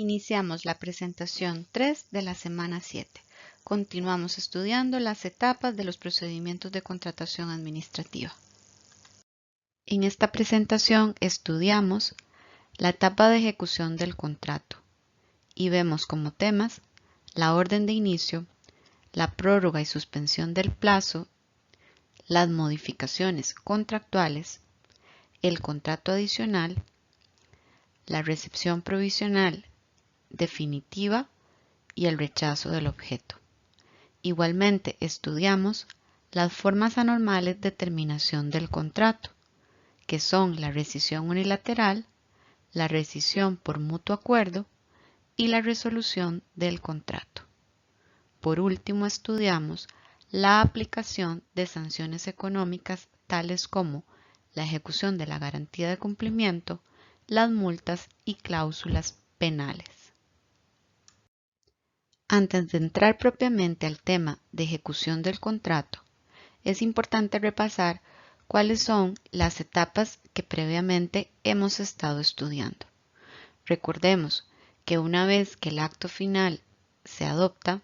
Iniciamos la presentación 3 de la semana 7. Continuamos estudiando las etapas de los procedimientos de contratación administrativa. En esta presentación estudiamos la etapa de ejecución del contrato y vemos como temas la orden de inicio, la prórroga y suspensión del plazo, las modificaciones contractuales, el contrato adicional, la recepción provisional definitiva y el rechazo del objeto. Igualmente estudiamos las formas anormales de terminación del contrato, que son la rescisión unilateral, la rescisión por mutuo acuerdo y la resolución del contrato. Por último, estudiamos la aplicación de sanciones económicas tales como la ejecución de la garantía de cumplimiento, las multas y cláusulas penales. Antes de entrar propiamente al tema de ejecución del contrato, es importante repasar cuáles son las etapas que previamente hemos estado estudiando. Recordemos que una vez que el acto final se adopta,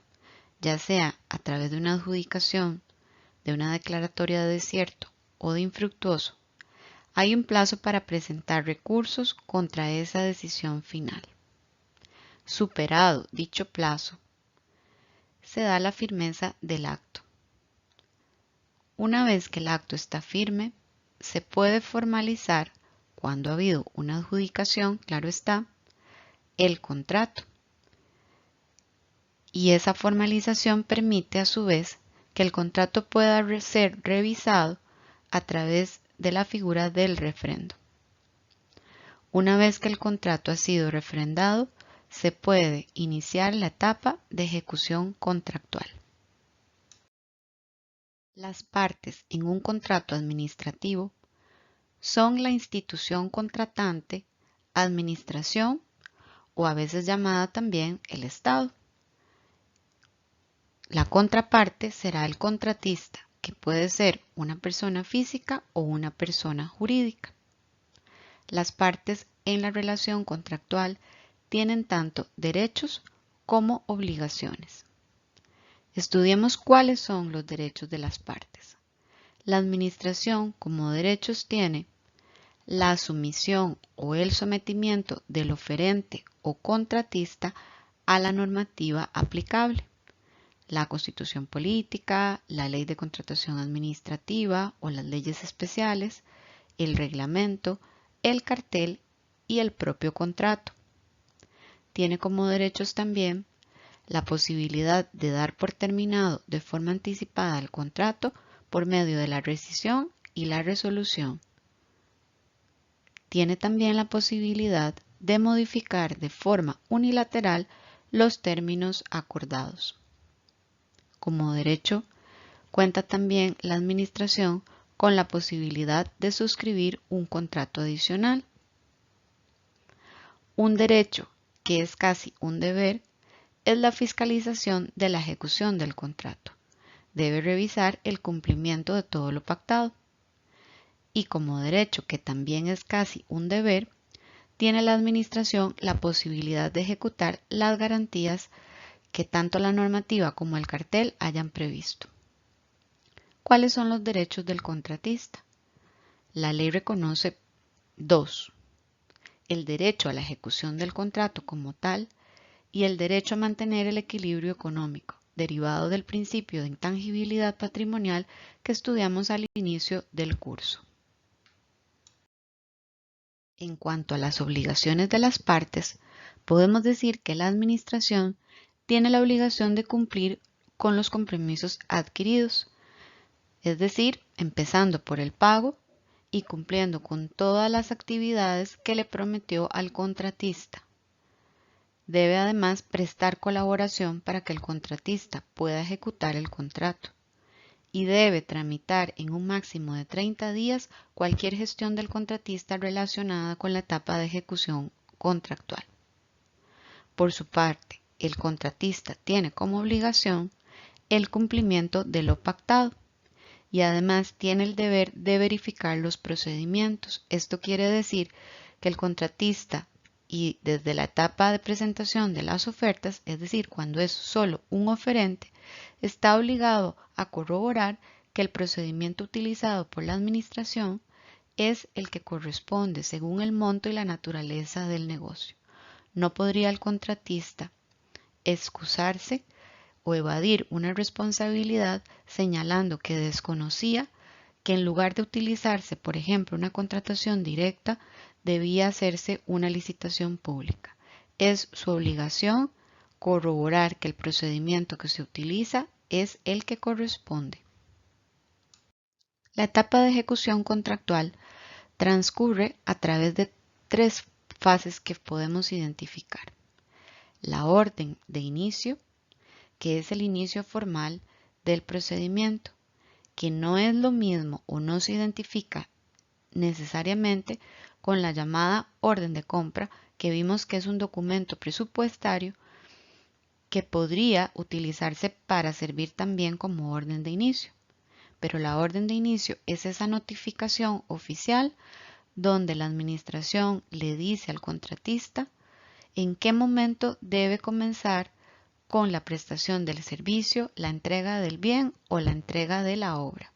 ya sea a través de una adjudicación, de una declaratoria de desierto o de infructuoso, hay un plazo para presentar recursos contra esa decisión final. Superado dicho plazo, se da la firmeza del acto. Una vez que el acto está firme, se puede formalizar, cuando ha habido una adjudicación, claro está, el contrato. Y esa formalización permite a su vez que el contrato pueda ser revisado a través de la figura del refrendo. Una vez que el contrato ha sido refrendado, se puede iniciar la etapa de ejecución contractual. Las partes en un contrato administrativo son la institución contratante, administración o a veces llamada también el Estado. La contraparte será el contratista, que puede ser una persona física o una persona jurídica. Las partes en la relación contractual tienen tanto derechos como obligaciones. Estudiemos cuáles son los derechos de las partes. La administración como derechos tiene la sumisión o el sometimiento del oferente o contratista a la normativa aplicable. La Constitución Política, la Ley de Contratación Administrativa o las leyes especiales, el reglamento, el cartel y el propio contrato. Tiene como derechos también la posibilidad de dar por terminado de forma anticipada el contrato por medio de la rescisión y la resolución. Tiene también la posibilidad de modificar de forma unilateral los términos acordados. Como derecho, cuenta también la administración con la posibilidad de suscribir un contrato adicional. Un derecho, que es casi un deber, es la fiscalización de la ejecución del contrato. Debe revisar el cumplimiento de todo lo pactado. Y como derecho, que también es casi un deber, tiene la administración la posibilidad de ejecutar las garantías que tanto la normativa como el cartel hayan previsto. ¿Cuáles son los derechos del contratista? La ley reconoce dos: el derecho a la ejecución del contrato como tal y el derecho a mantener el equilibrio económico, derivado del principio de intangibilidad patrimonial que estudiamos al inicio del curso. En cuanto a las obligaciones de las partes, podemos decir que la administración tiene la obligación de cumplir con los compromisos adquiridos, es decir, empezando por el pago y cumpliendo con todas las actividades que le prometió al contratista. Debe además prestar colaboración para que el contratista pueda ejecutar el contrato y debe tramitar en un máximo de 30 días cualquier gestión del contratista relacionada con la etapa de ejecución contractual. Por su parte, el contratista tiene como obligación el cumplimiento de lo pactado y además tiene el deber de verificar los procedimientos. Esto quiere decir que el contratista y desde la etapa de presentación de las ofertas, es decir, cuando es solo un oferente, está obligado a corroborar que el procedimiento utilizado por la administración es el que corresponde según el monto y la naturaleza del negocio. No podría el contratista excusarse o evadir una responsabilidad señalando que desconocía que en lugar de utilizarse, por ejemplo, una contratación directa, debía hacerse una licitación pública. Es su obligación corroborar que el procedimiento que se utiliza es el que corresponde. La etapa de ejecución contractual transcurre a través de 3 fases que podemos identificar. La orden de inicio, que es el inicio formal del procedimiento, que no es lo mismo o no se identifica necesariamente con la llamada orden de compra, que vimos que es un documento presupuestario que podría utilizarse para servir también como orden de inicio. Pero la orden de inicio es esa notificación oficial donde la administración le dice al contratista en qué momento debe comenzar con la prestación del servicio, la entrega del bien o la entrega de la obra.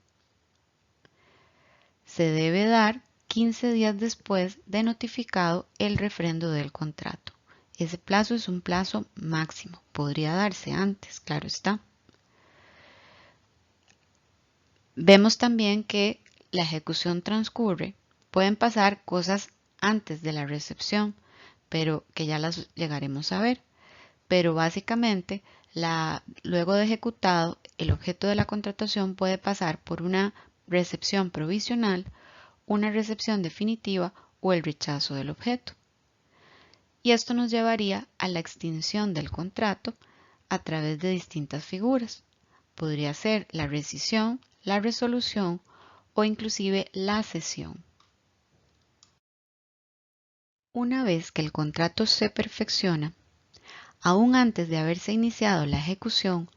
Se debe dar 15 días después de notificado el refrendo del contrato. Ese plazo es un plazo máximo, podría darse antes, claro está. Vemos también que la ejecución transcurre, pueden pasar cosas antes de la recepción, pero que ya las llegaremos a ver. Pero básicamente, luego de ejecutado, el objeto de la contratación puede pasar por una recepción provisional, una recepción definitiva o el rechazo del objeto. Y esto nos llevaría a la extinción del contrato a través de distintas figuras. Podría ser la rescisión, la resolución o inclusive la cesión. Una vez que el contrato se perfecciona, aún antes de haberse iniciado la ejecución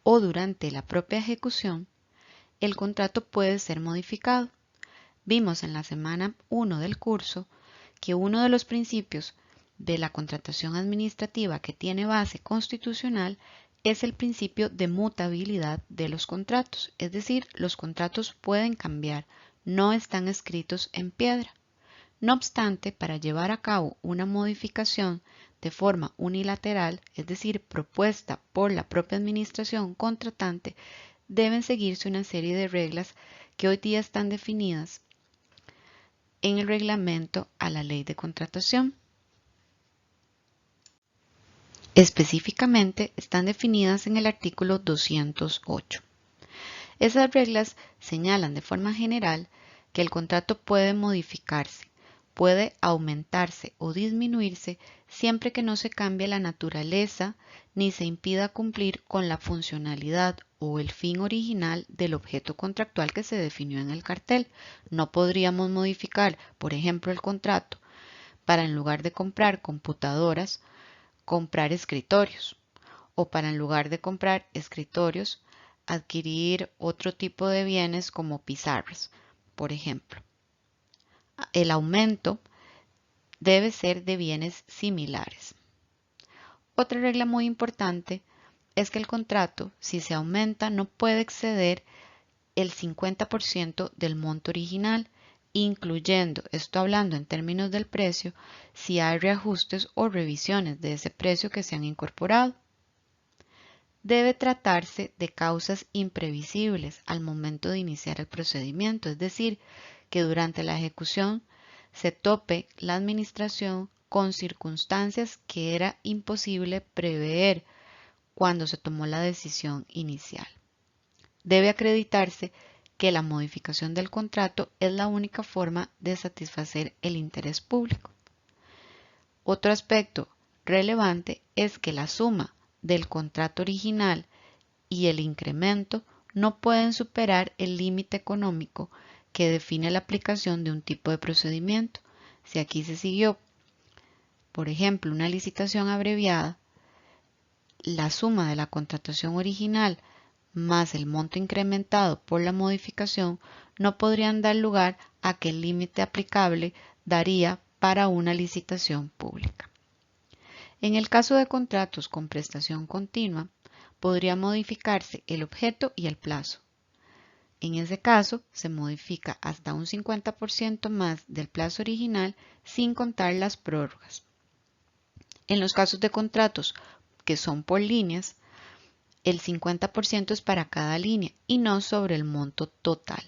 o durante la propia ejecución, el contrato puede ser modificado. Vimos en la semana 1 del curso que uno de los principios de la contratación administrativa que tiene base constitucional es el principio de mutabilidad de los contratos, es decir, los contratos pueden cambiar, no están escritos en piedra. No obstante, para llevar a cabo una modificación de forma unilateral, es decir, propuesta por la propia administración contratante, deben seguirse una serie de reglas que hoy día están definidas en el reglamento a la ley de contratación. Específicamente están definidas en el artículo 208. Esas reglas señalan de forma general que el contrato puede modificarse, puede aumentarse o disminuirse siempre que no se cambie la naturaleza ni se impida cumplir con la funcionalidad o el fin original del objeto contractual que se definió en el cartel. No podríamos modificar, por ejemplo, el contrato para en lugar de comprar computadoras, comprar escritorios, o para en lugar de comprar escritorios, adquirir otro tipo de bienes como pizarras, por ejemplo. El aumento debe ser de bienes similares. Otra regla muy importante es que el contrato, si se aumenta, no puede exceder el 50% del monto original, incluyendo, esto hablando en términos del precio, si hay reajustes o revisiones de ese precio que se han incorporado. Debe tratarse de causas imprevisibles al momento de iniciar el procedimiento, es decir, que durante la ejecución se tope la administración con circunstancias que era imposible prever cuando se tomó la decisión inicial. Debe acreditarse que la modificación del contrato es la única forma de satisfacer el interés público. Otro aspecto relevante es que la suma del contrato original y el incremento no pueden superar el límite económico que define la aplicación de un tipo de procedimiento. Si aquí se siguió, por ejemplo, una licitación abreviada, la suma de la contratación original más el monto incrementado por la modificación no podrían dar lugar a que el límite aplicable daría para una licitación pública. En el caso de contratos con prestación continua, podría modificarse el objeto y el plazo. En ese caso, se modifica hasta un 50% más del plazo original sin contar las prórrogas. En los casos de contratos que son por líneas, el 50% es para cada línea y no sobre el monto total.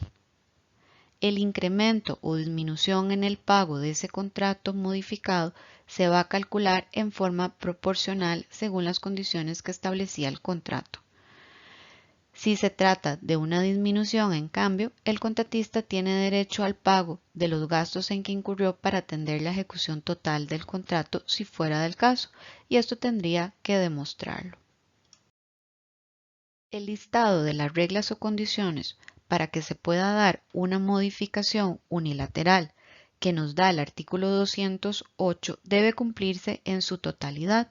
El incremento o disminución en el pago de ese contrato modificado se va a calcular en forma proporcional según las condiciones que establecía el contrato. Si se trata de una disminución, en cambio, el contratista tiene derecho al pago de los gastos en que incurrió para atender la ejecución total del contrato si fuera del caso, y esto tendría que demostrarlo. El listado de las reglas o condiciones para que se pueda dar una modificación unilateral que nos da el artículo 208 debe cumplirse en su totalidad,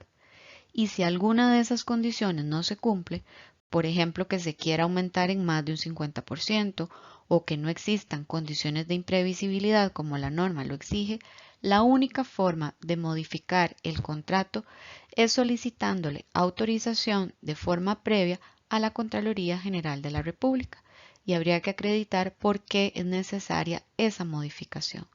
y si alguna de esas condiciones no se cumple, por ejemplo que se quiera aumentar en más de un 50% o que no existan condiciones de imprevisibilidad como la norma lo exige, la única forma de modificar el contrato es solicitándole autorización de forma previa a la Contraloría General de la República, y habría que acreditar por qué es necesaria esa modificación.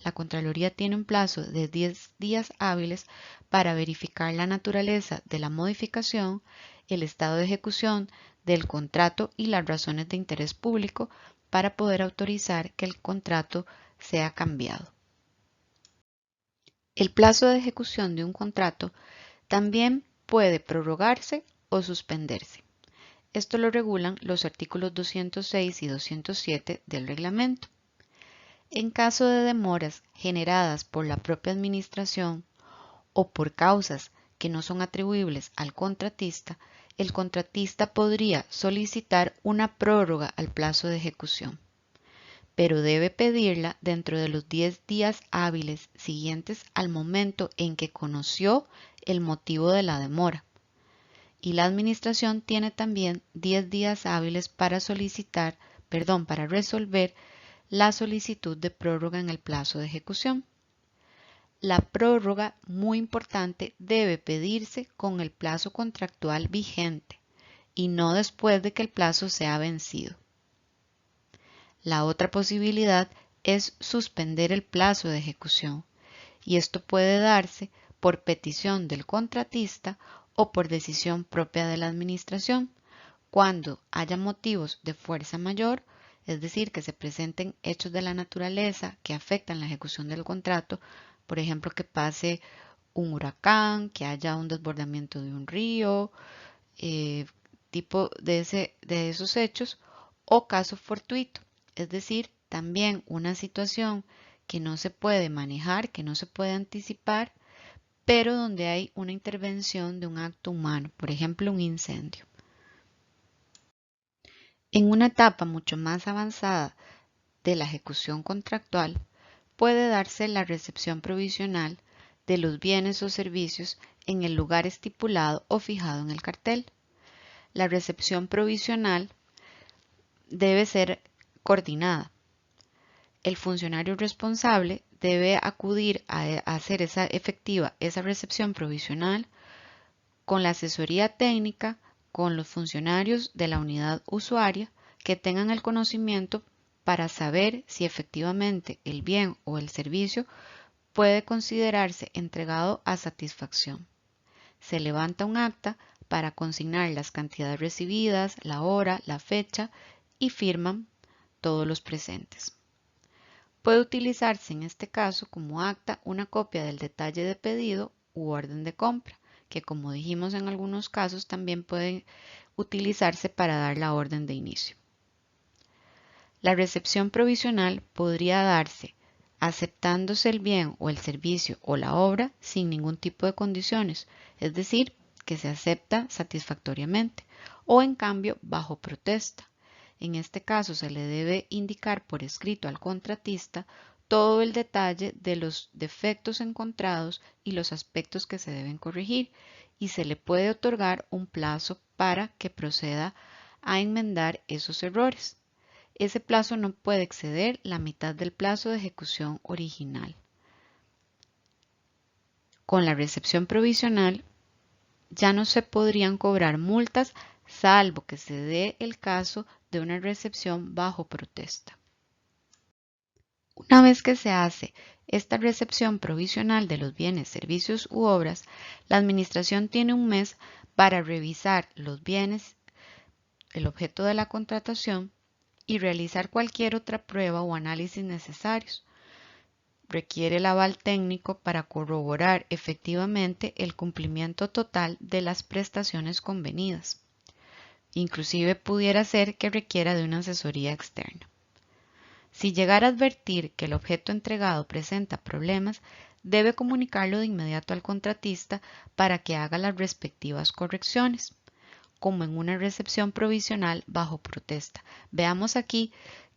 La Contraloría tiene un plazo de 10 días hábiles para verificar la naturaleza de la modificación, el estado de ejecución del contrato y las razones de interés público para poder autorizar que el contrato sea cambiado. El plazo de ejecución de un contrato también puede prorrogarse o suspenderse. Esto lo regulan los artículos 206 y 207 del reglamento. En caso de demoras generadas por la propia administración o por causas que no son atribuibles al contratista, el contratista podría solicitar una prórroga al plazo de ejecución, pero debe pedirla dentro de los 10 días hábiles siguientes al momento en que conoció el motivo de la demora. Y la administración tiene también 10 días hábiles para resolver la solicitud de prórroga en el plazo de ejecución. La prórroga, muy importante, debe pedirse con el plazo contractual vigente y no después de que el plazo sea vencido. La otra posibilidad es suspender el plazo de ejecución, y esto puede darse por petición del contratista o por decisión propia de la administración, cuando haya motivos de fuerza mayor, es decir, que se presenten hechos de la naturaleza que afectan la ejecución del contrato, por ejemplo, que pase un huracán, que haya un desbordamiento de un río, tipo de esos hechos, o caso fortuito, es decir, también una situación que no se puede manejar, que no se puede anticipar, pero donde hay una intervención de un acto humano, por ejemplo, un incendio. En una etapa mucho más avanzada de la ejecución contractual, puede darse la recepción provisional de los bienes o servicios en el lugar estipulado o fijado en el cartel. La recepción provisional debe ser coordinada. El funcionario responsable debe acudir a hacer efectiva esa recepción provisional con la asesoría técnica, con los funcionarios de la unidad usuaria que tengan el conocimiento para saber si efectivamente el bien o el servicio puede considerarse entregado a satisfacción. Se levanta un acta para consignar las cantidades recibidas, la hora, la fecha y firman todos los presentes. Puede utilizarse en este caso como acta una copia del detalle de pedido u orden de compra, que como dijimos en algunos casos también pueden utilizarse para dar la orden de inicio. La recepción provisional podría darse aceptándose el bien o el servicio o la obra sin ningún tipo de condiciones, es decir, que se acepta satisfactoriamente, o en cambio bajo protesta. En este caso se le debe indicar por escrito al contratista todo el detalle de los defectos encontrados y los aspectos que se deben corregir, y se le puede otorgar un plazo para que proceda a enmendar esos errores. Ese plazo no puede exceder la mitad del plazo de ejecución original. Con la recepción provisional ya no se podrían cobrar multas salvo que se dé el caso de una recepción bajo protesta. Una vez que se hace esta recepción provisional de los bienes, servicios u obras, la Administración tiene un mes para revisar los bienes, el objeto de la contratación y realizar cualquier otra prueba o análisis necesarios. Requiere el aval técnico para corroborar efectivamente el cumplimiento total de las prestaciones convenidas. Inclusive pudiera ser que requiera de una asesoría externa. Si llegara a advertir que el objeto entregado presenta problemas, debe comunicarlo de inmediato al contratista para que haga las respectivas correcciones, como en una recepción provisional bajo protesta. Veamos aquí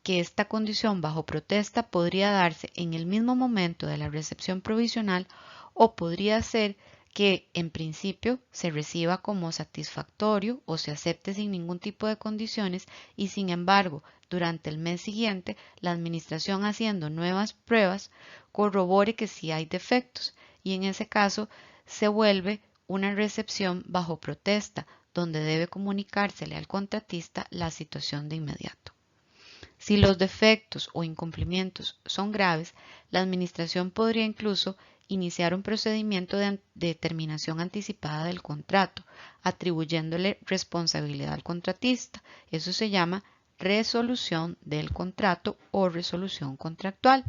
que esta condición bajo protesta podría darse en el mismo momento de la recepción provisional o podría ser que en principio se reciba como satisfactorio o se acepte sin ningún tipo de condiciones y sin embargo durante el mes siguiente la Administración haciendo nuevas pruebas corrobore que sí hay defectos y en ese caso se vuelve una recepción bajo protesta donde debe comunicársele al contratista la situación de inmediato. Si los defectos o incumplimientos son graves, la Administración podría incluso iniciar un procedimiento de terminación anticipada del contrato, atribuyéndole responsabilidad al contratista. Eso se llama resolución del contrato o resolución contractual,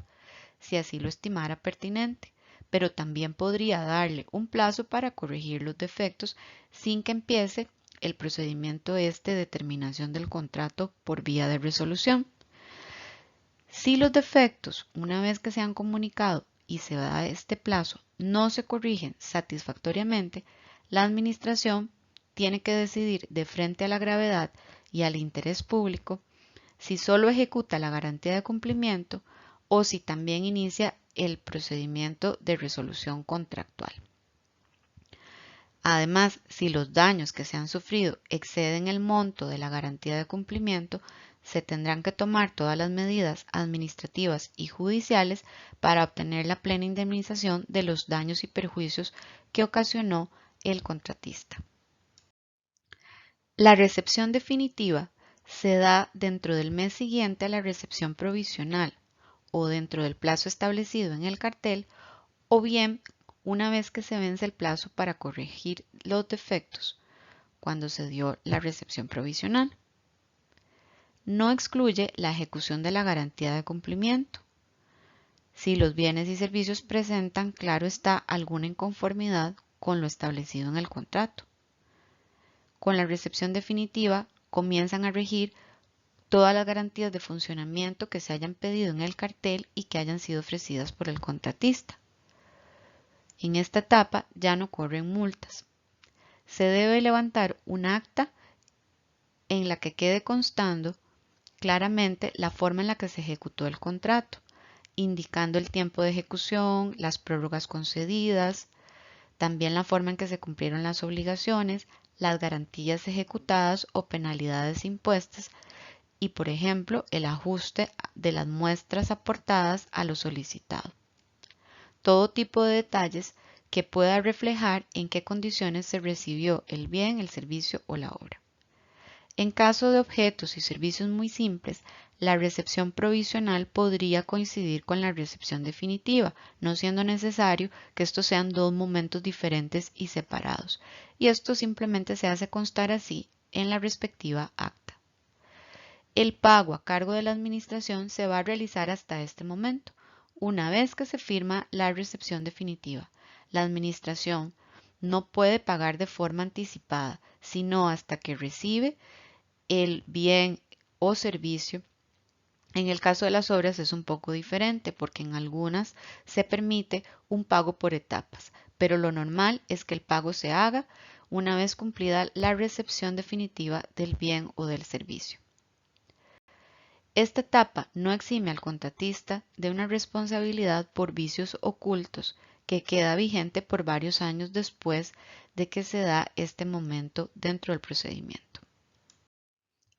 si así lo estimara pertinente, pero también podría darle un plazo para corregir los defectos sin que empiece el procedimiento de determinación del contrato por vía de resolución. Si los defectos, una vez que se han comunicado y se da este plazo, no se corrigen satisfactoriamente, la Administración tiene que decidir de frente a la gravedad y al interés público si solo ejecuta la garantía de cumplimiento o si también inicia el procedimiento de resolución contractual. Además, si los daños que se han sufrido exceden el monto de la garantía de cumplimiento, se tendrán que tomar todas las medidas administrativas y judiciales para obtener la plena indemnización de los daños y perjuicios que ocasionó el contratista. La recepción definitiva se da dentro del mes siguiente a la recepción provisional o dentro del plazo establecido en el cartel o bien una vez que se vence el plazo para corregir los defectos cuando se dio la recepción provisional. No excluye la ejecución de la garantía de cumplimiento. Si los bienes y servicios presentan, claro está, alguna inconformidad con lo establecido en el contrato. Con la recepción definitiva comienzan a regir todas las garantías de funcionamiento que se hayan pedido en el cartel y que hayan sido ofrecidas por el contratista. En esta etapa ya no corren multas. Se debe levantar un acta en la que quede constando claramente la forma en la que se ejecutó el contrato, indicando el tiempo de ejecución, las prórrogas concedidas, también la forma en que se cumplieron las obligaciones, las garantías ejecutadas o penalidades impuestas y, por ejemplo, el ajuste de las muestras aportadas a lo solicitado. Todo tipo de detalles que pueda reflejar en qué condiciones se recibió el bien, el servicio o la obra. En caso de objetos y servicios muy simples, la recepción provisional podría coincidir con la recepción definitiva, no siendo necesario que estos sean dos momentos diferentes y separados, y esto simplemente se hace constar así en la respectiva acta. El pago a cargo de la Administración se va a realizar hasta este momento, una vez que se firma la recepción definitiva. La Administración no puede pagar de forma anticipada, sino hasta que recibe el bien o servicio. En el caso de las obras es un poco diferente porque en algunas se permite un pago por etapas, pero lo normal es que el pago se haga una vez cumplida la recepción definitiva del bien o del servicio. Esta etapa no exime al contratista de una responsabilidad por vicios ocultos que queda vigente por varios años después de que se da este momento dentro del procedimiento.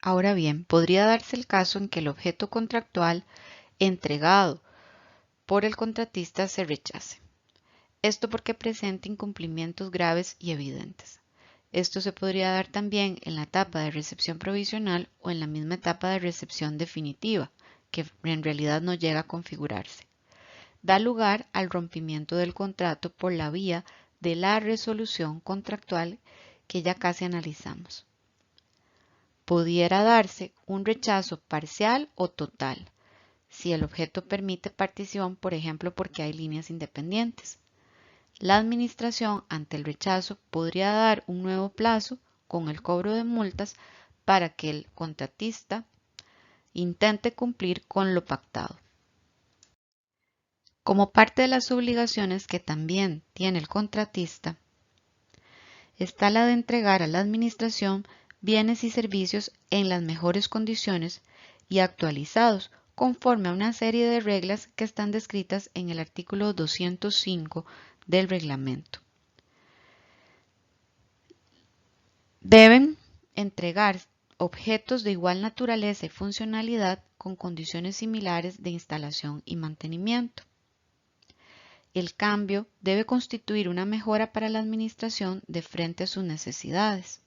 Ahora bien, podría darse el caso en que el objeto contractual entregado por el contratista se rechace. Esto porque presenta incumplimientos graves y evidentes. Esto se podría dar también en la etapa de recepción provisional o en la misma etapa de recepción definitiva, que en realidad no llega a configurarse. Da lugar al rompimiento del contrato por la vía de la resolución contractual que ya casi analizamos. Pudiera darse un rechazo parcial o total, si el objeto permite partición, por ejemplo, porque hay líneas independientes. La administración, ante el rechazo, podría dar un nuevo plazo con el cobro de multas para que el contratista intente cumplir con lo pactado. Como parte de las obligaciones que también tiene el contratista, está la de entregar a la administración bienes y servicios en las mejores condiciones y actualizados conforme a una serie de reglas que están descritas en el artículo 205 del reglamento. Deben entregar objetos de igual naturaleza y funcionalidad con condiciones similares de instalación y mantenimiento. El cambio debe constituir una mejora para la administración de frente a sus necesidades.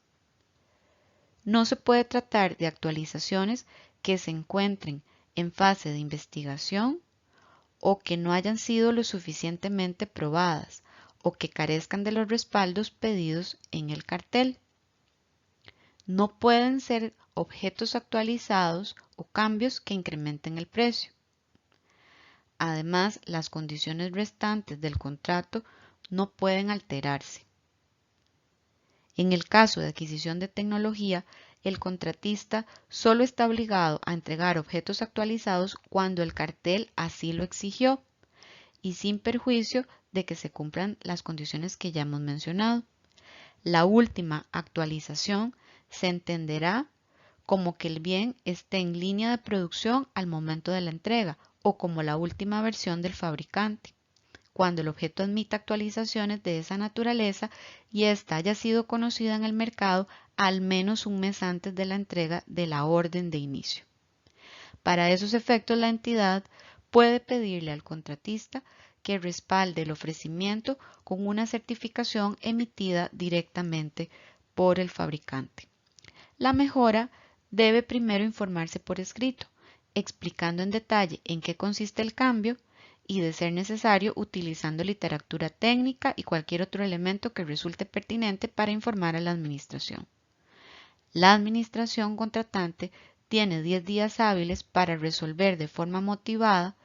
No se puede tratar de actualizaciones que se encuentren en fase de investigación o que no hayan sido lo suficientemente probadas o que carezcan de los respaldos pedidos en el cartel. No pueden ser objetos actualizados o cambios que incrementen el precio. Además, las condiciones restantes del contrato no pueden alterarse. En el caso de adquisición de tecnología, el contratista solo está obligado a entregar objetos actualizados cuando el cartel así lo exigió y sin perjuicio de que se cumplan las condiciones que ya hemos mencionado. La última actualización se entenderá como que el bien esté en línea de producción al momento de la entrega o como la última versión del fabricante, cuando el objeto admita actualizaciones de esa naturaleza y ésta haya sido conocida en el mercado al menos un mes antes de la entrega de la orden de inicio. Para esos efectos, la entidad puede pedirle al contratista que respalde el ofrecimiento con una certificación emitida directamente por el fabricante. La mejora debe primero informarse por escrito, explicando en detalle en qué consiste el cambio y, de ser necesario, utilizando literatura técnica y cualquier otro elemento que resulte pertinente para informar a la administración. La administración contratante tiene 10 días hábiles para resolver de forma motivada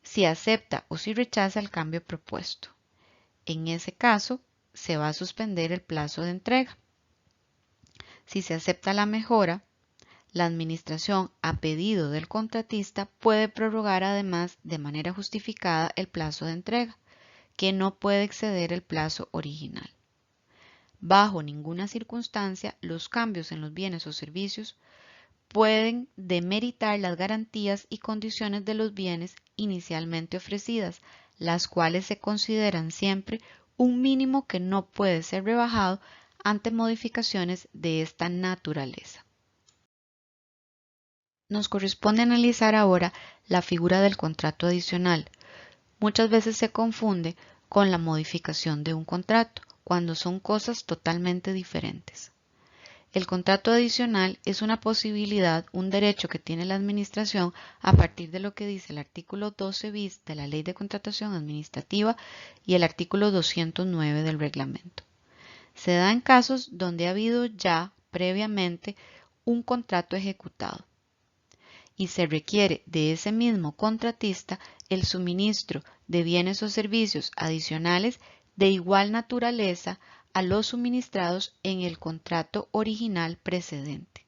si acepta o si rechaza el cambio propuesto. En ese caso, se va a suspender el plazo de entrega. Si se acepta la mejora, la administración, a pedido del contratista, puede prorrogar además de manera justificada el plazo de entrega, que no puede exceder el plazo original. Bajo ninguna circunstancia, los cambios en los bienes o servicios pueden demeritar las garantías y condiciones de los bienes inicialmente ofrecidas, las cuales se consideran siempre un mínimo que no puede ser rebajado ante modificaciones de esta naturaleza. Nos corresponde analizar ahora la figura del contrato adicional. Muchas veces se confunde con la modificación de un contrato, cuando son cosas totalmente diferentes. El contrato adicional es una posibilidad, un derecho que tiene la administración a partir de lo que dice el artículo 12 bis de la Ley de Contratación Administrativa y el artículo 209 del reglamento. Se da en casos donde ha habido ya previamente un contrato ejecutado y se requiere de ese mismo contratista el suministro de bienes o servicios adicionales de igual naturaleza a los suministrados en el contrato original precedente.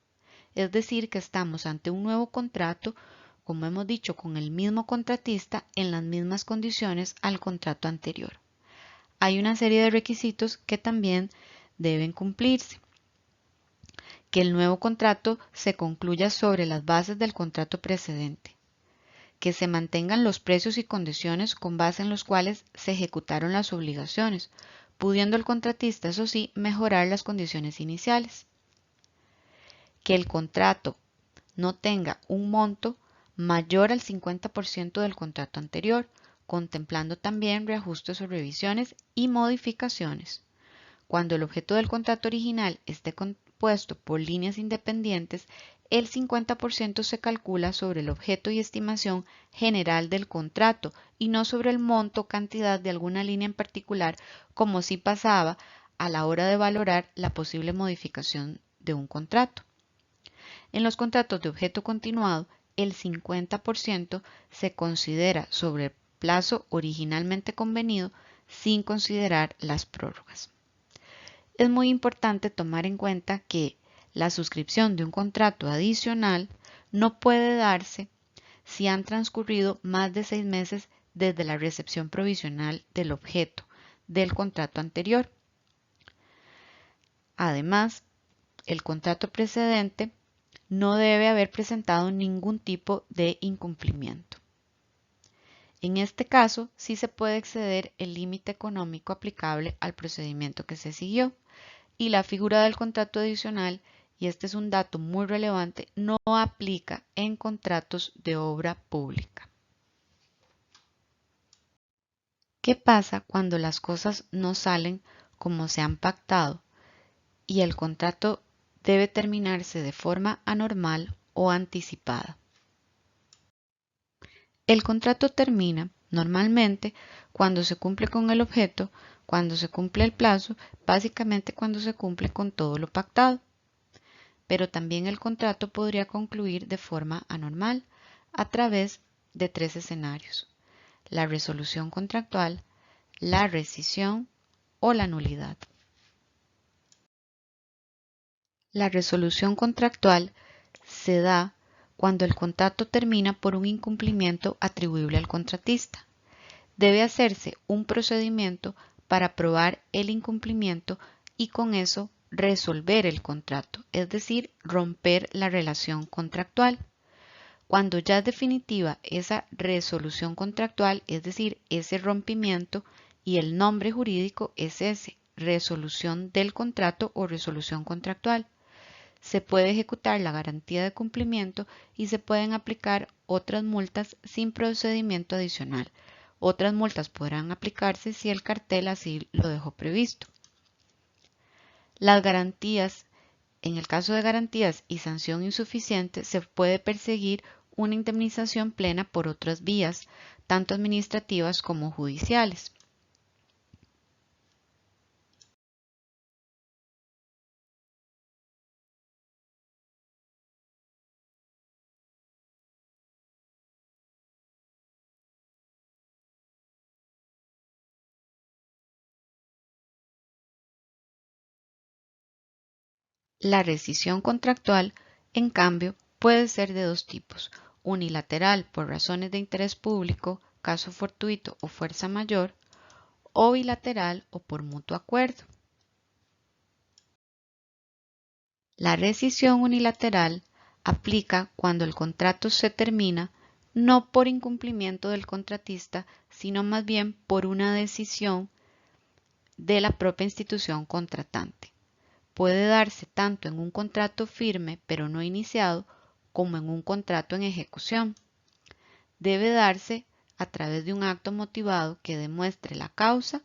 Es decir, que estamos ante un nuevo contrato, como hemos dicho, con el mismo contratista en las mismas condiciones al contrato anterior. Hay una serie de requisitos que también deben cumplirse. Que el nuevo contrato se concluya sobre las bases del contrato precedente. Que se mantengan los precios y condiciones con base en los cuales se ejecutaron las obligaciones, pudiendo el contratista, eso sí, mejorar las condiciones iniciales. Que el contrato no tenga un monto mayor al 50% del contrato anterior, contemplando también reajustes o revisiones y modificaciones. Cuando el objeto del contrato original esté compuesto por líneas independientes, el 50% se calcula sobre el objeto y estimación general del contrato y no sobre el monto o cantidad de alguna línea en particular, como si pasaba a la hora de valorar la posible modificación de un contrato. En los contratos de objeto continuado, el 50% se considera sobre el plazo originalmente convenido sin considerar las prórrogas. Es muy importante tomar en cuenta que la suscripción de un contrato adicional no puede darse si han transcurrido más de 6 meses desde la recepción provisional del objeto del contrato anterior. Además, el contrato precedente no debe haber presentado ningún tipo de incumplimiento. En este caso, sí se puede exceder el límite económico aplicable al procedimiento que se siguió y la figura del contrato adicional, y este es un dato muy relevante, no aplica en contratos de obra pública. ¿Qué pasa cuando las cosas no salen como se han pactado y el contrato debe terminarse de forma anormal o anticipada? El contrato termina normalmente cuando se cumple con el objeto, cuando se cumple el plazo, básicamente cuando se cumple con todo lo pactado. Pero también el contrato podría concluir de forma anormal a través de 3 escenarios: la resolución contractual, la rescisión o la nulidad. La resolución contractual se da cuando el contrato termina por un incumplimiento atribuible al contratista. Debe hacerse un procedimiento para probar el incumplimiento y con eso resolver el contrato, es decir, romper la relación contractual. Cuando ya es definitiva esa resolución contractual, es decir, ese rompimiento, y el nombre jurídico es ese, resolución del contrato o resolución contractual, se puede ejecutar la garantía de cumplimiento y se pueden aplicar otras multas sin procedimiento adicional. Otras multas podrán aplicarse si el cartel así lo dejó previsto. Las garantías, en el caso de garantías y sanción insuficiente, se puede perseguir una indemnización plena por otras vías, tanto administrativas como judiciales. La rescisión contractual, en cambio, puede ser de dos tipos: unilateral por razones de interés público, caso fortuito o fuerza mayor, o bilateral o por mutuo acuerdo. La rescisión unilateral aplica cuando el contrato se termina no por incumplimiento del contratista, sino más bien por una decisión de la propia institución contratante. Puede darse tanto en un contrato firme pero no iniciado como en un contrato en ejecución. Debe darse a través de un acto motivado que demuestre la causa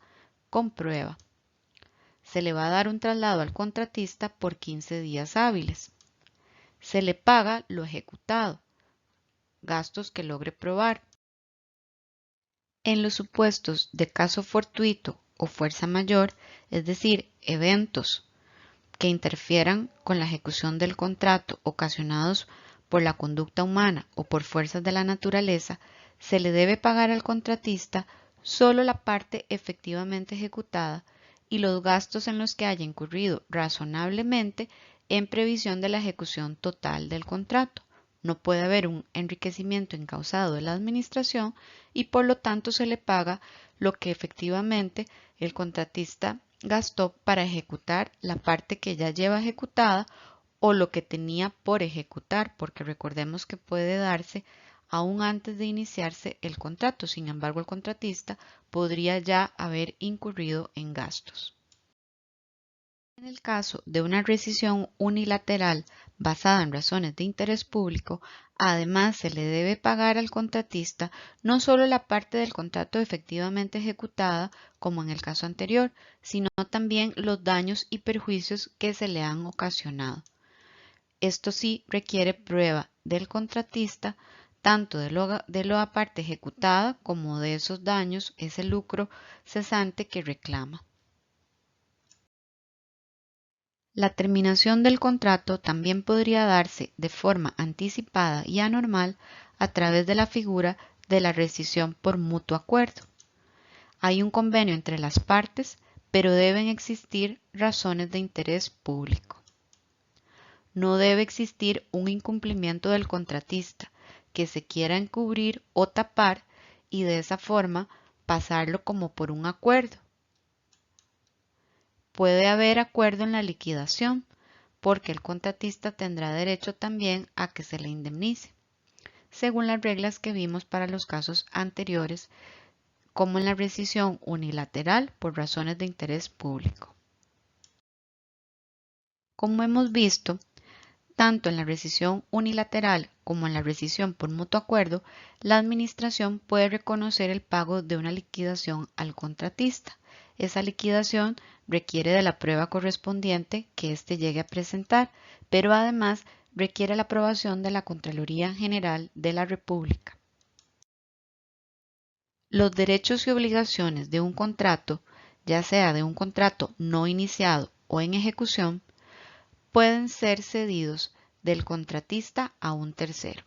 con prueba. Se le va a dar un traslado al contratista por 15 días hábiles. Se le paga lo ejecutado, gastos que logre probar. En los supuestos de caso fortuito o fuerza mayor, es decir, eventos que interfieran con la ejecución del contrato ocasionados por la conducta humana o por fuerzas de la naturaleza, se le debe pagar al contratista solo la parte efectivamente ejecutada y los gastos en los que haya incurrido razonablemente en previsión de la ejecución total del contrato. No puede haber un enriquecimiento incausado de la administración y por lo tanto se le paga lo que efectivamente el contratista gastó para ejecutar la parte que ya lleva ejecutada o lo que tenía por ejecutar, porque recordemos que puede darse aún antes de iniciarse el contrato. Sin embargo, el contratista podría ya haber incurrido en gastos. En el caso de una rescisión unilateral basada en razones de interés público, además se le debe pagar al contratista no solo la parte del contrato efectivamente ejecutada, como en el caso anterior, sino también los daños y perjuicios que se le han ocasionado. Esto sí requiere prueba del contratista, tanto de la parte ejecutada como de esos daños, ese lucro cesante que reclama. La terminación del contrato también podría darse de forma anticipada y anormal a través de la figura de la rescisión por mutuo acuerdo. Hay un convenio entre las partes, pero deben existir razones de interés público. No debe existir un incumplimiento del contratista que se quiera encubrir o tapar y de esa forma pasarlo como por un acuerdo. Puede haber acuerdo en la liquidación, porque el contratista tendrá derecho también a que se le indemnice, según las reglas que vimos para los casos anteriores, como en la rescisión unilateral por razones de interés público. Como hemos visto, tanto en la rescisión unilateral como en la rescisión por mutuo acuerdo, la administración puede reconocer el pago de una liquidación al contratista. Esa liquidación requiere de la prueba correspondiente que éste llegue a presentar, pero además requiere la aprobación de la Contraloría General de la República. Los derechos y obligaciones de un contrato, ya sea de un contrato no iniciado o en ejecución, pueden ser cedidos del contratista a un tercero.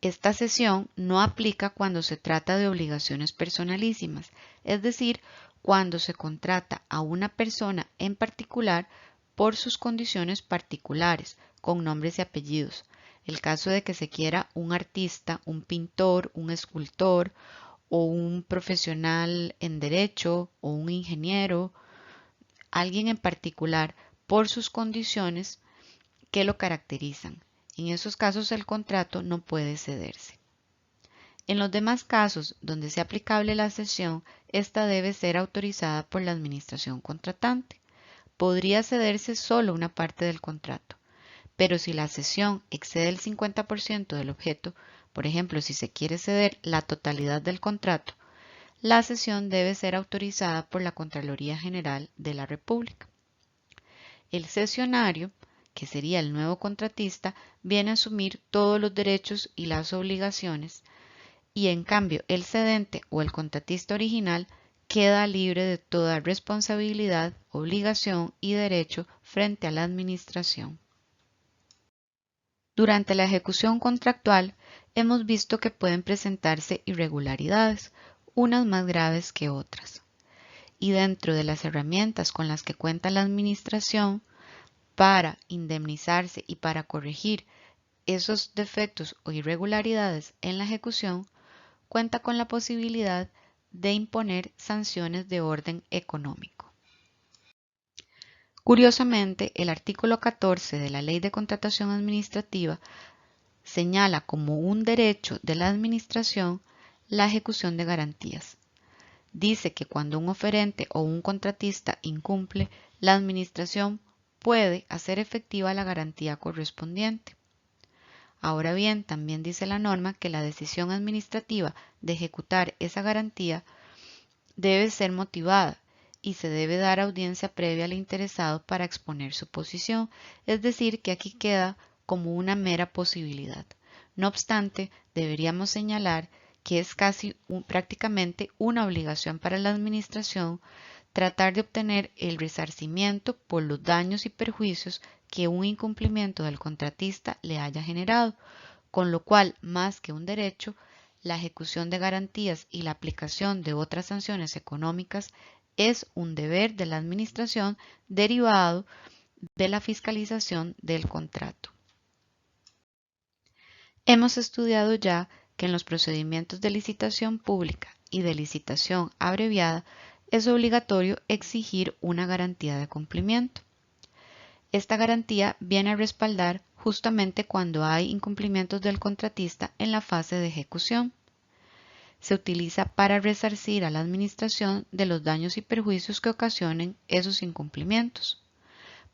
Esta cesión no aplica cuando se trata de obligaciones personalísimas, es decir, cuando se contrata a una persona en particular por sus condiciones particulares, con nombres y apellidos. El caso de que se quiera un artista, un pintor, un escultor o un profesional en derecho o un ingeniero, alguien en particular por sus condiciones que lo caracterizan. En esos casos el contrato no puede cederse. En los demás casos donde sea aplicable la cesión, esta debe ser autorizada por la administración contratante. Podría cederse solo una parte del contrato, pero si la cesión excede el 50% del objeto, por ejemplo, si se quiere ceder la totalidad del contrato, la cesión debe ser autorizada por la Contraloría General de la República. El cesionario, que sería el nuevo contratista, viene a asumir todos los derechos y las obligaciones, y en cambio el cedente o el contratista original queda libre de toda responsabilidad, obligación y derecho frente a la administración. Durante la ejecución contractual hemos visto que pueden presentarse irregularidades, unas más graves que otras. Y dentro de las herramientas con las que cuenta la administración, para indemnizarse y para corregir esos defectos o irregularidades en la ejecución, cuenta con la posibilidad de imponer sanciones de orden económico. Curiosamente, el artículo 14 de la Ley de Contratación Administrativa señala como un derecho de la Administración la ejecución de garantías. Dice que cuando un oferente o un contratista incumple, la Administración puede hacer efectiva la garantía correspondiente. Ahora bien, también dice la norma que la decisión administrativa de ejecutar esa garantía debe ser motivada y se debe dar audiencia previa al interesado para exponer su posición, es decir, que aquí queda como una mera posibilidad. No obstante, deberíamos señalar que es prácticamente una obligación para la Administración tratar de obtener el resarcimiento por los daños y perjuicios que un incumplimiento del contratista le haya generado, con lo cual, más que un derecho, la ejecución de garantías y la aplicación de otras sanciones económicas es un deber de la Administración derivado de la fiscalización del contrato. Hemos estudiado ya que en los procedimientos de licitación pública y de licitación abreviada es obligatorio exigir una garantía de cumplimiento. Esta garantía viene a respaldar justamente cuando hay incumplimientos del contratista en la fase de ejecución. Se utiliza para resarcir a la administración de los daños y perjuicios que ocasionen esos incumplimientos.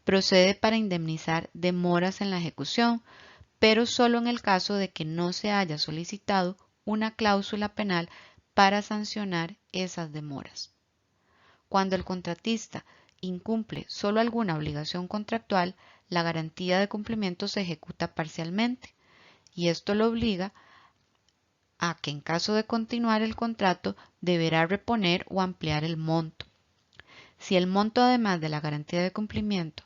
procede para indemnizar demoras en la ejecución, pero solo en el caso de que no se haya solicitado una cláusula penal para sancionar esas demoras. Cuando el contratista incumple solo alguna obligación contractual, la garantía de cumplimiento se ejecuta parcialmente, y esto lo obliga a que en caso de continuar el contrato deberá reponer o ampliar el monto. Si el monto, además de la garantía de cumplimiento,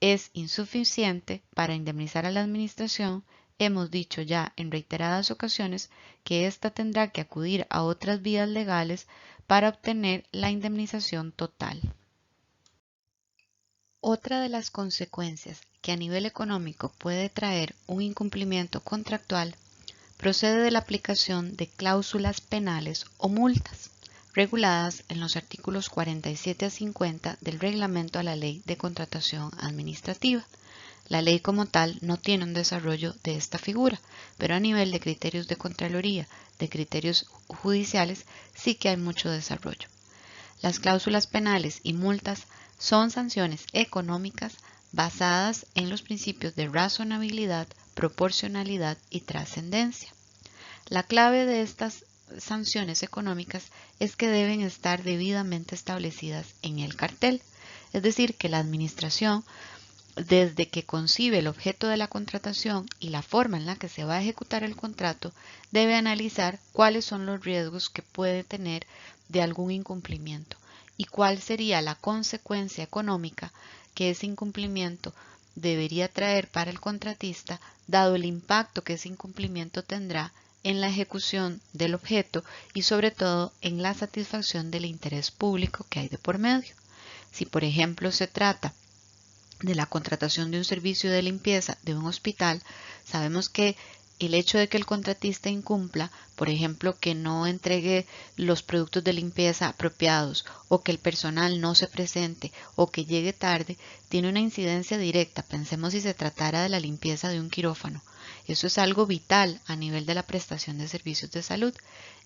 es insuficiente para indemnizar a la administración, hemos dicho ya en reiteradas ocasiones que ésta tendrá que acudir a otras vías legales para obtener la indemnización total. Otra de las consecuencias que a nivel económico puede traer un incumplimiento contractual procede de la aplicación de cláusulas penales o multas, reguladas en los artículos 47 a 50 del Reglamento a la Ley de Contratación Administrativa. La ley como tal no tiene un desarrollo de esta figura, pero a nivel de criterios de Contraloría, de criterios judiciales, sí que hay mucho desarrollo. Las cláusulas penales y multas son sanciones económicas basadas en los principios de razonabilidad, proporcionalidad y trascendencia. La clave de estas sanciones económicas es que deben estar debidamente establecidas en el cartel, es decir, que la administración, desde que concibe el objeto de la contratación y la forma en la que se va a ejecutar el contrato, debe analizar cuáles son los riesgos que puede tener de algún incumplimiento y cuál sería la consecuencia económica que ese incumplimiento debería traer para el contratista, dado el impacto que ese incumplimiento tendrá en la ejecución del objeto y sobre todo en la satisfacción del interés público que hay de por medio. Si por ejemplo se trata de la contratación de un servicio de limpieza de un hospital, sabemos que el hecho de que el contratista incumpla, por ejemplo, que no entregue los productos de limpieza apropiados o que el personal no se presente o que llegue tarde, tiene una incidencia directa. Pensemos si se tratara de la limpieza de un quirófano. Eso es algo vital a nivel de la prestación de servicios de salud.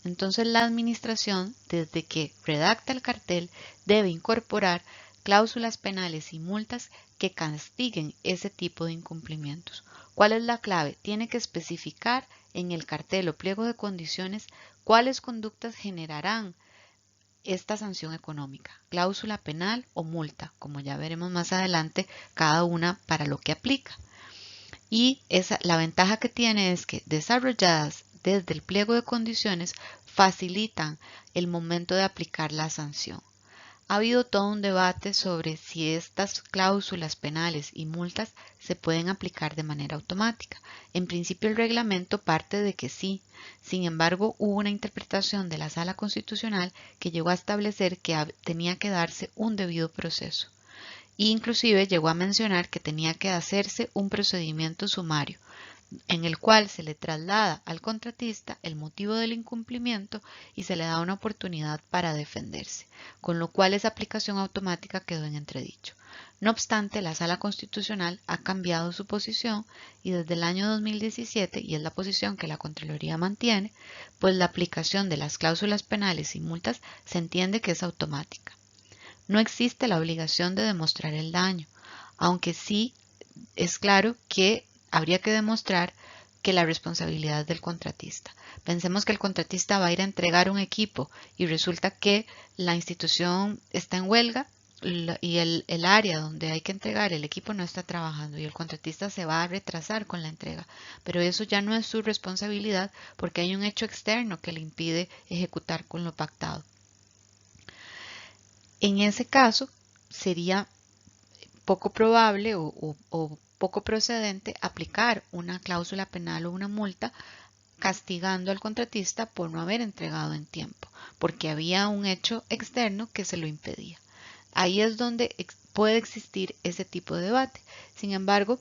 Entonces la administración, desde que redacta el cartel, debe incorporar cláusulas penales y multas que castiguen ese tipo de incumplimientos. ¿Cuál es la clave? Tiene que especificar en el cartel o pliego de condiciones cuáles conductas generarán esta sanción económica, cláusula penal o multa, como ya veremos más adelante, cada una para lo que aplica. Y la ventaja que tiene es que desarrolladas desde el pliego de condiciones facilitan el momento de aplicar la sanción. Ha habido todo un debate sobre si estas cláusulas penales y multas se pueden aplicar de manera automática. En principio el reglamento parte de que sí. Sin embargo, hubo una interpretación de la Sala Constitucional que llegó a establecer que tenía que darse un debido proceso. E inclusive llegó a mencionar que tenía que hacerse un procedimiento sumario, en el cual se le traslada al contratista el motivo del incumplimiento y se le da una oportunidad para defenderse, con lo cual esa aplicación automática quedó en entredicho. No obstante, la Sala Constitucional ha cambiado su posición y desde el año 2017, y es la posición que la Contraloría mantiene, pues la aplicación de las cláusulas penales y multas se entiende que es automática. No existe la obligación de demostrar el daño, aunque sí es claro que habría que demostrar que la responsabilidad es del contratista. Pensemos que el contratista va a ir a entregar un equipo y resulta que la institución está en huelga y el área donde hay que entregar el equipo no está trabajando y el contratista se va a retrasar con la entrega. Pero eso ya no es su responsabilidad porque hay un hecho externo que le impide ejecutar con lo pactado. En ese caso, sería poco probable o poco procedente aplicar una cláusula penal o una multa castigando al contratista por no haber entregado en tiempo, porque había un hecho externo que se lo impedía. Ahí es donde puede existir ese tipo de debate. Sin embargo,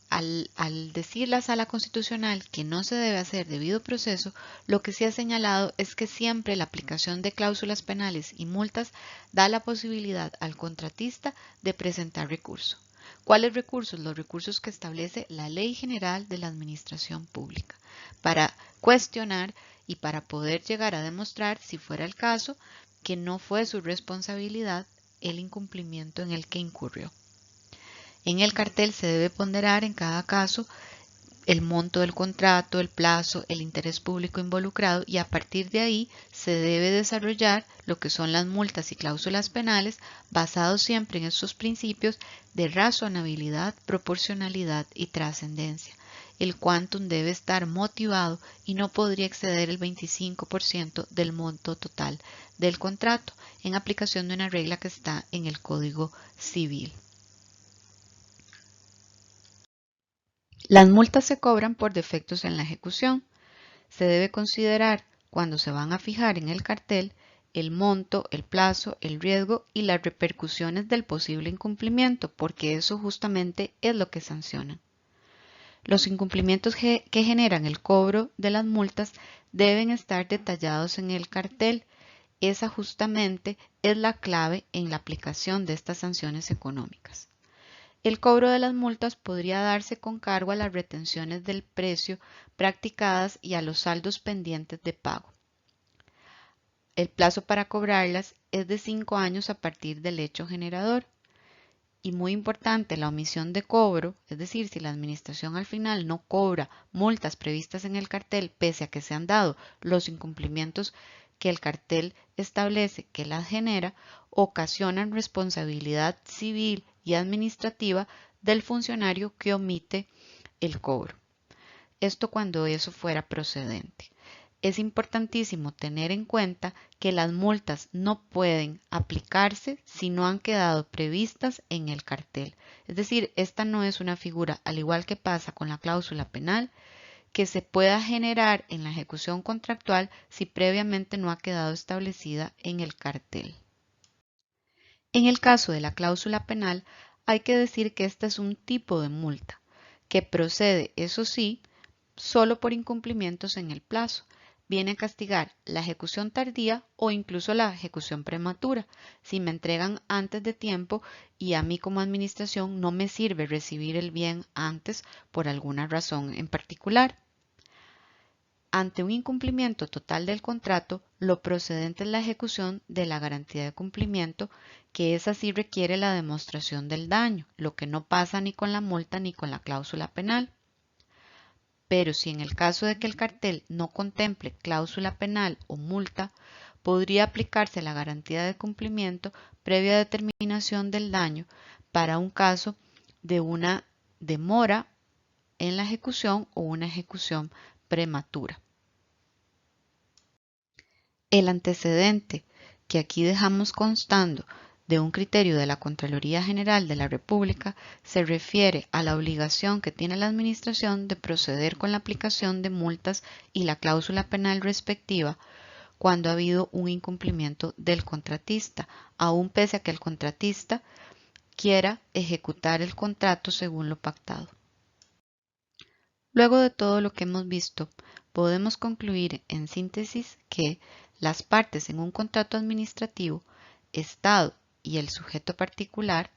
al decir la Sala Constitucional que no se debe hacer debido proceso, lo que sí ha señalado es que siempre la aplicación de cláusulas penales y multas da la posibilidad al contratista de presentar recurso. ¿Cuáles recursos? Los recursos que establece la Ley General de la Administración Pública para cuestionar y para poder llegar a demostrar, si fuera el caso, que no fue su responsabilidad el incumplimiento en el que incurrió. En el cartel se debe ponderar en cada caso el monto del contrato, el plazo, el interés público involucrado y a partir de ahí se debe desarrollar lo que son las multas y cláusulas penales basados siempre en estos principios de razonabilidad, proporcionalidad y trascendencia. El quantum debe estar motivado y no podría exceder el 25% del monto total del contrato en aplicación de una regla que está en el Código Civil. Las multas se cobran por defectos en la ejecución. Se debe considerar cuando se van a fijar en el cartel el monto, el plazo, el riesgo y las repercusiones del posible incumplimiento, porque eso justamente es lo que sancionan. Los incumplimientos que generan el cobro de las multas deben estar detallados en el cartel. Esa justamente es la clave en la aplicación de estas sanciones económicas. El cobro de las multas podría darse con cargo a las retenciones del precio practicadas y a los saldos pendientes de pago. El plazo para cobrarlas es de 5 años a partir del hecho generador. Y muy importante, la omisión de cobro, es decir, si la administración al final no cobra multas previstas en el cartel pese a que se han dado los incumplimientos que el cartel establece que las genera, ocasionan responsabilidad civil y administrativa del funcionario que omite el cobro. Esto cuando eso fuera procedente. Es importantísimo tener en cuenta que las multas no pueden aplicarse si no han quedado previstas en el cartel. Es decir, esta no es una figura, al igual que pasa con la cláusula penal, que se pueda generar en la ejecución contractual si previamente no ha quedado establecida en el cartel. En el caso de la cláusula penal, hay que decir que esta es un tipo de multa, que procede, eso sí, solo por incumplimientos en el plazo. Viene a castigar la ejecución tardía o incluso la ejecución prematura. Si me entregan antes de tiempo y a mí como administración no me sirve recibir el bien antes por alguna razón en particular. Ante un incumplimiento total del contrato, lo procedente es la ejecución de la garantía de cumplimiento, que esa sí requiere la demostración del daño, lo que no pasa ni con la multa ni con la cláusula penal. Pero si en el caso de que el cartel no contemple cláusula penal o multa, podría aplicarse la garantía de cumplimiento previa determinación del daño para un caso de una demora en la ejecución o una ejecución prematura. El antecedente que aquí dejamos constando de un criterio de la Contraloría General de la República se refiere a la obligación que tiene la Administración de proceder con la aplicación de multas y la cláusula penal respectiva cuando ha habido un incumplimiento del contratista, aun pese a que el contratista quiera ejecutar el contrato según lo pactado. Luego de todo lo que hemos visto, podemos concluir en síntesis que las partes en un contrato administrativo, Estado y el sujeto particular,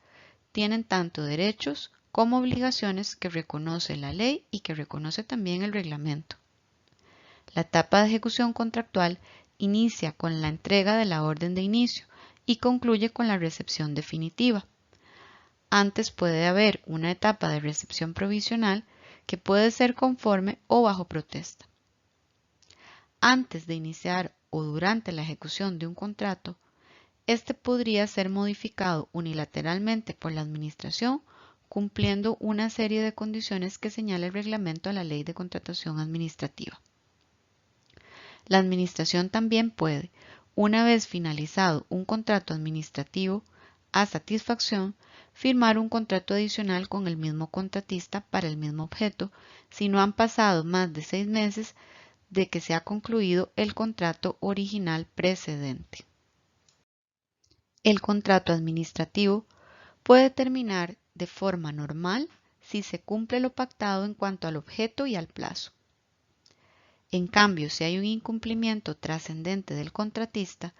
tienen tanto derechos como obligaciones que reconoce la ley y que reconoce también el reglamento. La etapa de ejecución contractual inicia con la entrega de la orden de inicio y concluye con la recepción definitiva. Antes puede haber una etapa de recepción provisional que puede ser conforme o bajo protesta. Antes de iniciar o durante la ejecución de un contrato, este podría ser modificado unilateralmente por la Administración cumpliendo una serie de condiciones que señala el reglamento a la Ley de Contratación Administrativa. La Administración también puede, una vez finalizado un contrato administrativo, a satisfacción, firmar un contrato adicional con el mismo contratista para el mismo objeto si no han pasado más de 6 meses de que se ha concluido el contrato original precedente. El contrato administrativo puede terminar de forma normal si se cumple lo pactado en cuanto al objeto y al plazo. En cambio, si hay un incumplimiento trascendente del contratista,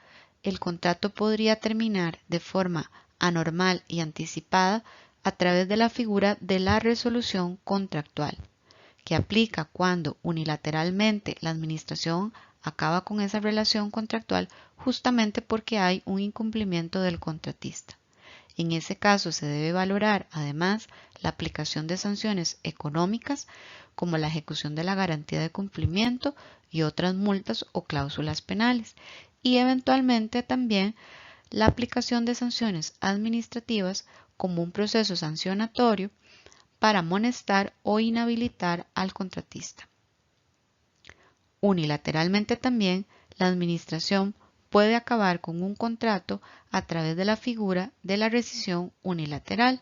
el contrato podría terminar de forma anormal y anticipada a través de la figura de la resolución contractual, que aplica cuando unilateralmente la Administración acaba con esa relación contractual justamente porque hay un incumplimiento del contratista. En ese caso se debe valorar además la aplicación de sanciones económicas como la ejecución de la garantía de cumplimiento y otras multas o cláusulas penales, y eventualmente también la aplicación de sanciones administrativas como un proceso sancionatorio para amonestar o inhabilitar al contratista. Unilateralmente también, la administración puede acabar con un contrato a través de la figura de la rescisión unilateral,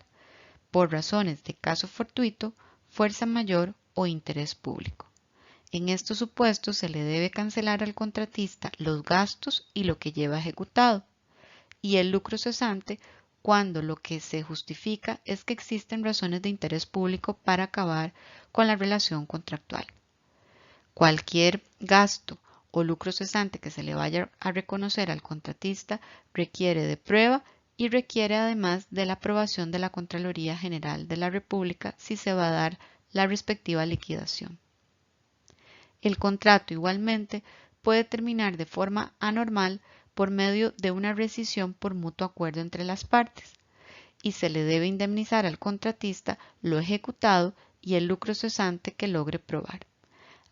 por razones de caso fortuito, fuerza mayor o interés público. En estos supuestos se le debe cancelar al contratista los gastos y lo que lleva ejecutado, y el lucro cesante cuando lo que se justifica es que existen razones de interés público para acabar con la relación contractual. Cualquier gasto o lucro cesante que se le vaya a reconocer al contratista requiere de prueba y requiere además de la aprobación de la Contraloría General de la República si se va a dar la respectiva liquidación. El contrato igualmente puede terminar de forma anormal por medio de una rescisión por mutuo acuerdo entre las partes, y se le debe indemnizar al contratista lo ejecutado y el lucro cesante que logre probar.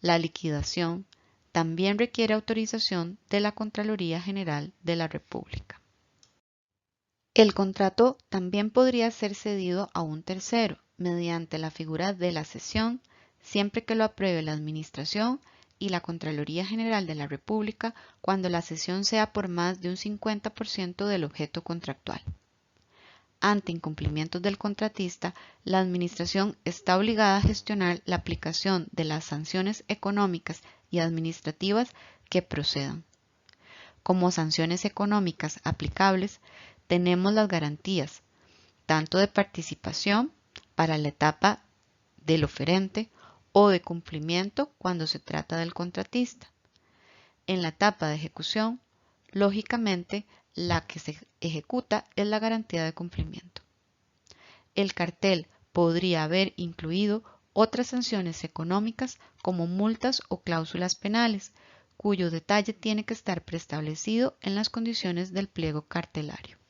La liquidación también requiere autorización de la Contraloría General de la República. El contrato también podría ser cedido a un tercero mediante la figura de la cesión, siempre que lo apruebe la Administración y la Contraloría General de la República cuando la cesión sea por más de un 50% del objeto contractual. Ante incumplimientos del contratista, la Administración está obligada a gestionar la aplicación de las sanciones económicas y administrativas que procedan. Como sanciones económicas aplicables, tenemos las garantías, tanto de participación para la etapa del oferente o de cumplimiento cuando se trata del contratista. En la etapa de ejecución, lógicamente, la que se ejecuta es la garantía de cumplimiento. El cartel podría haber incluido otras sanciones económicas como multas o cláusulas penales, cuyo detalle tiene que estar preestablecido en las condiciones del pliego cartelario.